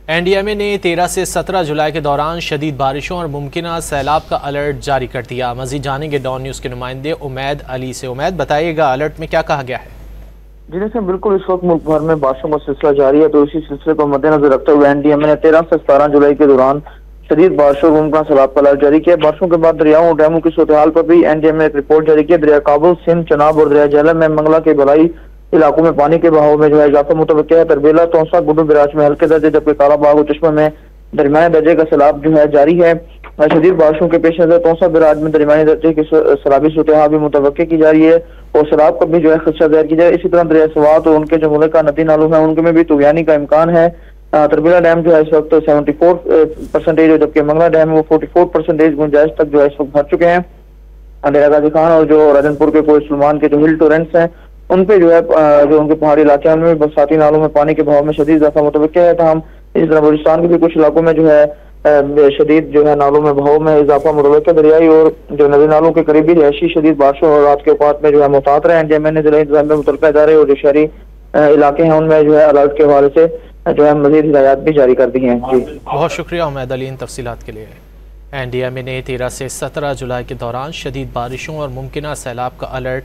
NDMA ने 13 से 17 जुलाई के दौरान शदीद बारिशों और मुमकिन सैलाब का अलर्ट जारी कर दिया। मजीद जानेंगे डॉन न्यूज़ के नुमाइंदे उमैद अली से। उमैद, बताइएगा अलर्ट में क्या कहा गया है? जी जैसे बिल्कुल इस वक्त मुल्क भर में बारिशों का सिलसिला जारी है, तो इसी सिलसिले को मद्देनजर रखते हुए एनडीएमए ने 13 से 17 जुलाई के दौरान शदीद बारिशों और मुमकिन सैलाब का अलर्ट जारी किया। बारिशों के बाद दरियाओं और डैमों की सूरत पर भी एनडीएमए ने एक रिपोर्ट जारी की। दरिया काबुल, सिंध, चनाब और दरिया झेलम में मंगला के बलाई इलाकों में पानी के बहाव में इजाफा मुतवक्किल है। तरबेला, तौसा, गुड्डू बराज में हल्के दर्जे, जबकि कालाबाग और चश्मा में दरमियाने दर्जे का सैलाब जारी है। शदीद बारिशों के पेश नजर तौसा बराज में दरमियाने दर्जे की सैलाबी सूरत भी मुतवक्किल की जा रही है और सैलाब का भी खदशा जाहिर की जाए। इसी तरह दरिया सवात और उनके जो मुल्का नदी नालों हैं उनके में भी तूफानी का इम्कान है। तरबेला डैम इस वक्त 74% जबकि मंगला डैम वो 44% गुंजाइश तक इस वक्त भर चुके हैं। डेरा गाजी खान और जो राजनपुर के कोई सलमान के जो हिल टोरेंट्स हैं उन पे जो उनके पहाड़ी इलाके हैं उनमें बरसाती नालों में पानी के बहाव में शदीद इजाफा मुतवक्किल है। तमाम इस तरह बलूचिस्तान के भी कुछ इलाकों में शदीद नालों में बहाव में इजाफा मुतवक्किल। दरियाई और जो नदी नालों के करीबी रिहायशी शदीद बारिशों और रात के औकात में मोहतात रहे। एनडीएमए ने जिला इंतजाम में मुतल्लिका इदारे और जो शहरी इलाके हैं उनमें अलर्ट के हवाले से मजीद हिदायत भी जारी कर दी हैं। जी बहुत शुक्रिया उमैद अली इन तफसीलात के लिए। एनडीएमए ने 13 से 17 जुलाई के दौरान शदीद बारिशों और मुमकिन सैलाब का अलर्ट